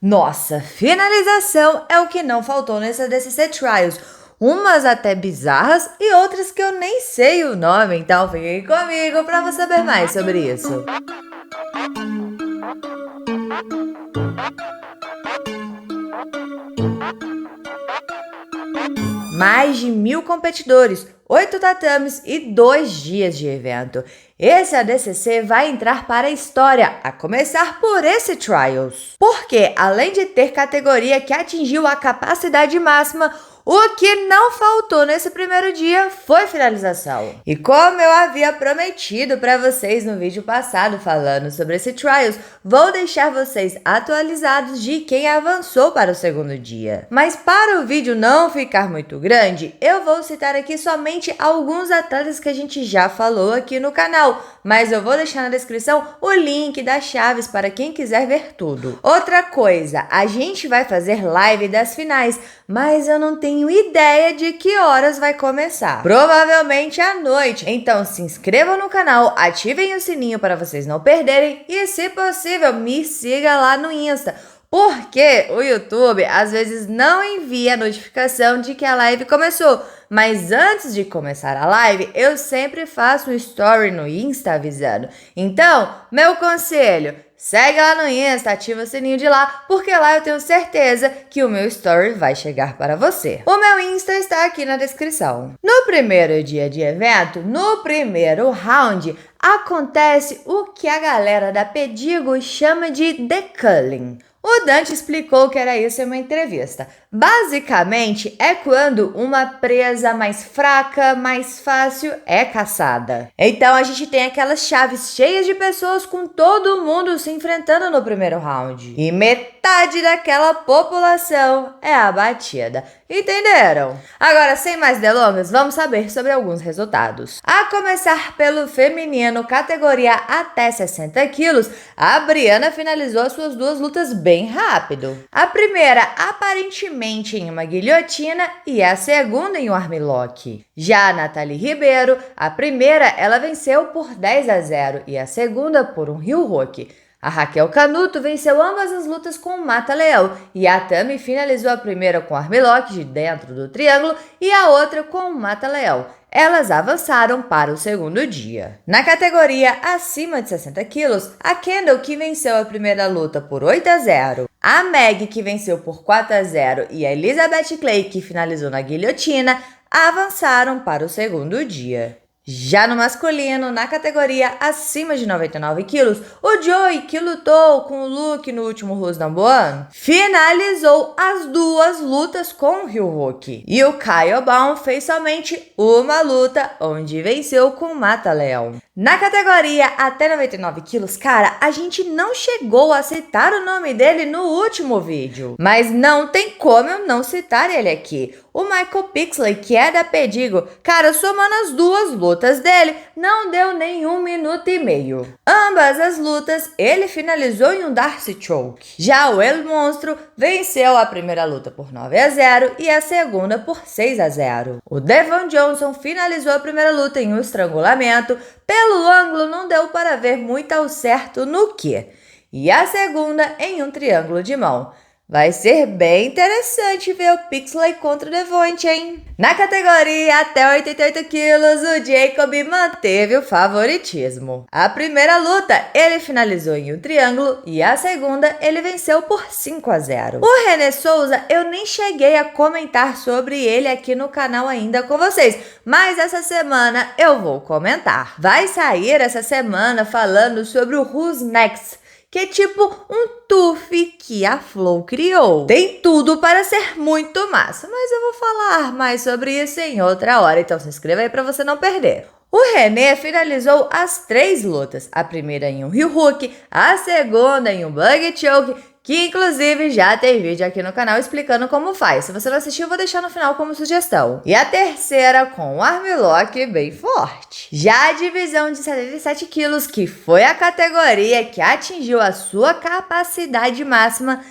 Nossa, finalização é o que não faltou nessa DCC Trials. Umas até bizarras e outras que eu nem sei o nome, então fiquem comigo para você saber mais sobre isso. Mais de 1000 competidores, 8 tatames e 2 dias de evento. Esse ADCC vai entrar para a história, a começar por esse Trials. Porque, além de ter categoria que atingiu a capacidade máxima, o que não faltou nesse primeiro dia foi finalização. E como eu havia prometido para vocês no vídeo passado falando sobre esse Trials, vou deixar vocês atualizados de quem avançou para o segundo dia. Mas para o vídeo não ficar muito grande, eu vou citar aqui somente alguns atletas que a gente já falou aqui no canal, mas eu vou deixar na descrição o link das chaves para quem quiser ver tudo. Outra coisa, a gente vai fazer live das finais, mas eu não tenho ideia de que horas vai começar. Provavelmente à noite. Então se inscrevam no canal, ativem o sininho para vocês não perderem e, se possível, me siga lá no Insta. Porque o YouTube às vezes não envia a notificação de que a live começou. Mas antes de começar a live, eu sempre faço um story no Insta avisando. Então, meu conselho, segue lá no Insta, ativa o sininho de lá, porque lá eu tenho certeza que o meu story vai chegar para você. O meu Insta está aqui na descrição. No primeiro dia de evento, no primeiro round, acontece o que a galera da Pedigo chama de deculling. O Dante explicou que era isso em uma entrevista. Basicamente, é quando uma presa mais fraca, mais fácil, é caçada. Então, a gente tem aquelas chaves cheias de pessoas com todo mundo se enfrentando no primeiro round. E metade daquela população é abatida. Entenderam? Agora, sem mais delongas, vamos saber sobre alguns resultados. A começar pelo feminino, categoria até 60 quilos, a Briana finalizou suas duas lutas bem rápido. A primeira, aparentemente em uma guilhotina, e a segunda em um armlock. Já a Nathalie Ribeiro, a primeira ela venceu por 10-0 e a segunda por um heel hook. A Raquel Canuto venceu ambas as lutas com o Mata-Leão e a Tami finalizou a primeira com armlock de dentro do triângulo e a outra com o Mata-Leão. Elas avançaram para o segundo dia. Na categoria acima de 60 quilos, a Kendall, que venceu a primeira luta por 8-0, a Meg, que venceu por 4-0 e a Elizabeth Clay, que finalizou na guilhotina, avançaram para o segundo dia. Já no masculino, na categoria acima de 99 quilos, o Joey, que lutou com o Luke no último Who's Number One, finalizou as duas lutas com o heel hook. E o Kyle Baum fez somente uma luta, onde venceu com o Mata-Leão. Na categoria até 99 quilos, cara, a gente não chegou a citar o nome dele no último vídeo. Mas não tem como eu não citar ele aqui. O Michael Pixley, que é da Pedigo, cara, somando as duas lutas dele, não deu nem 1 minuto e meio. Ambas as lutas, ele finalizou em um Darcy Choke. Já o El Monstro venceu a primeira luta por 9-0 e a segunda por 6-0. O Devon Johnson finalizou a primeira luta em um estrangulamento. Pelo ângulo, não deu para ver muito ao certo no que. E a segunda em um triângulo de mão. Vai ser bem interessante ver o Pixley contra o Devonte, hein? Na categoria até 88 quilos, o Jacob manteve o favoritismo. A primeira luta, ele finalizou em um triângulo e a segunda, ele venceu por 5-0. O René Souza, eu nem cheguei a comentar sobre ele aqui no canal ainda com vocês, mas essa semana eu vou comentar. Vai sair essa semana falando sobre o Who's Next, que é tipo um TUF que a Flow criou. Tem tudo para ser muito massa, mas eu vou falar mais sobre isso em outra hora, então se inscreva aí para você não perder. O René finalizou as 3 lutas, a primeira em um heel hook, a segunda em um bug choke, que inclusive já tem vídeo aqui no canal explicando como faz. Se você não assistiu, eu vou deixar no final como sugestão. E a terceira com um armlock bem forte. Já a divisão de 77 quilos, que foi a categoria que atingiu a sua capacidade máxima,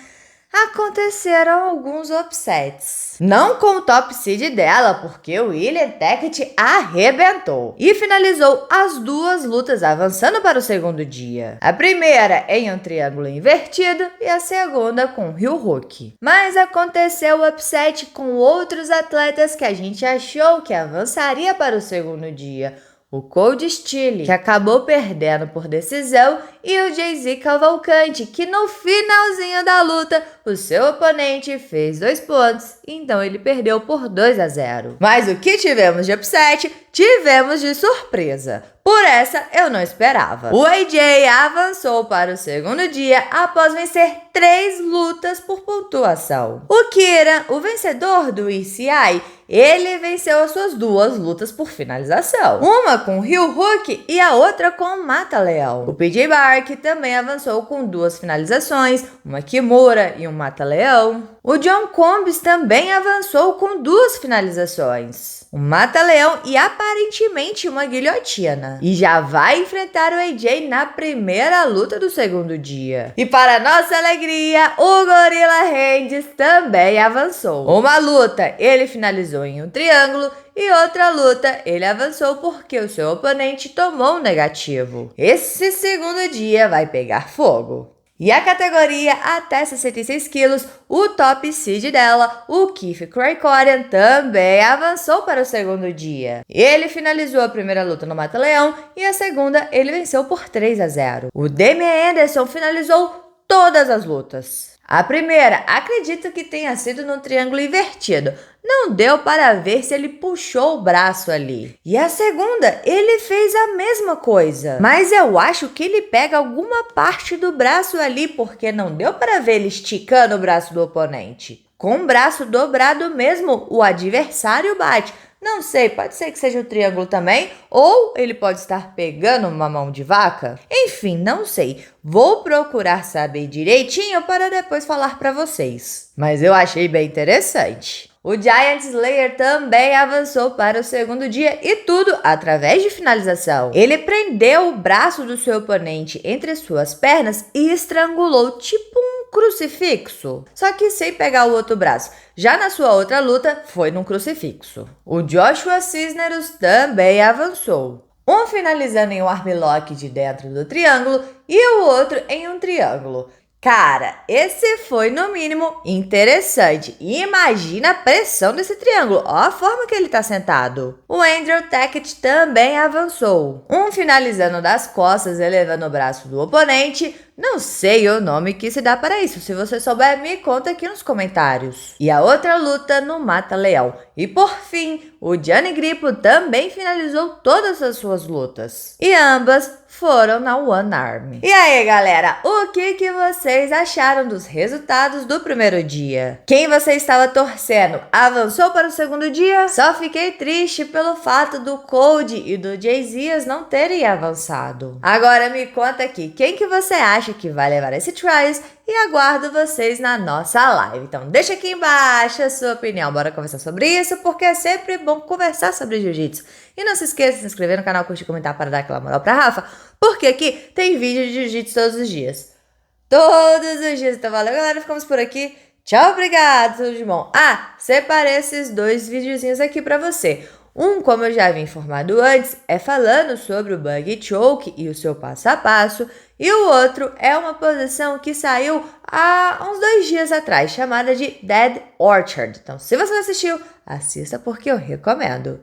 aconteceram alguns upsets. Não com o top seed dela, porque o William Tackett arrebentou e finalizou as duas lutas avançando para o segundo dia. A primeira em um triângulo invertido e a segunda com Heel Hook. Mas aconteceu o upset com outros atletas que a gente achou que avançaria para o segundo dia. O Cold Steel, que acabou perdendo por decisão, e o Jay-Z Cavalcante, que no finalzinho da luta, o seu oponente fez 2 pontos, então ele perdeu por 2-0. Mas o que tivemos de upset, tivemos de surpresa. Por essa, eu não esperava. O AJ avançou para o segundo dia após vencer 3 lutas por pontuação. O Kieran, o vencedor do ECI, ele venceu as suas 2 lutas por finalização. Uma com Heel Hook e a outra com Mata-Leão. O PJ Bark também avançou com 2 finalizações, uma Kimura e um Mata-Leão. O John Combs também avançou com 2 finalizações, um Mata-Leão e aparentemente uma guilhotina. E já vai enfrentar o AJ na primeira luta do segundo dia. E para nossa alegria, o Gorilla Hands também avançou. Uma luta ele finalizou em um triângulo e outra luta ele avançou porque o seu oponente tomou um negativo. Esse segundo dia vai pegar fogo. E a categoria até 66 quilos, o top seed dela, o Keith Krikorian, também avançou para o segundo dia. Ele finalizou a primeira luta no Mata-Leão e a segunda ele venceu por 3-0. O Damian Anderson finalizou todas as lutas. A primeira, acredito que tenha sido no triângulo invertido. Não deu para ver se ele puxou o braço ali. E a segunda, ele fez a mesma coisa. Mas eu acho que ele pega alguma parte do braço ali, porque não deu para ver ele esticando o braço do oponente. Com o braço dobrado mesmo, o adversário bate. Não sei, pode ser que seja o triângulo também, ou ele pode estar pegando uma mão de vaca. Enfim, não sei. Vou procurar saber direitinho para depois falar para vocês. Mas eu achei bem interessante. O Giant Slayer também avançou para o segundo dia e tudo através de finalização. Ele prendeu o braço do seu oponente entre suas pernas e estrangulou tipo um crucifixo, só que sem pegar o outro braço. Já na sua outra luta, foi num crucifixo. O Joshua Cisneros também avançou. Um finalizando em um armlock de dentro do triângulo e o outro em um triângulo. Cara, esse foi no mínimo interessante. E imagina a pressão desse triângulo. Ó a forma que ele tá sentado. O Andrew Tackett também avançou. Um finalizando das costas, elevando o braço do oponente. Não sei o nome que se dá para isso. Se você souber, me conta aqui nos comentários. E a outra luta no Mata-Leão. E por fim, o Johnny Grippo também finalizou todas as suas lutas. E ambas foram na One Arm. E aí, galera, o que vocês acharam dos resultados do primeiro dia? Quem você estava torcendo avançou para o segundo dia? Só fiquei triste pelo fato do Cold e do Jay-Z não terem avançado. Agora me conta aqui, quem que você acha que vai levar esse Trials? E aguardo vocês na nossa live. Então deixa aqui embaixo a sua opinião. Bora conversar sobre isso, porque é sempre bom conversar sobre jiu-jitsu. E não se esqueça de se inscrever no canal, curtir e comentar para dar aquela moral pra Rafa, porque aqui tem vídeo de jiu-jitsu todos os dias. Todos os dias. Então valeu, galera. Ficamos por aqui. Tchau, obrigado, tudo de bom. Separei esses 2 videozinhos aqui pra você. Um, como eu já havia informado antes, é falando sobre o Bug Choke e o seu passo a passo. E o outro é uma posição que saiu há uns 2 dias atrás, chamada de Dead Orchard. Então, se você não assistiu, assista porque eu recomendo.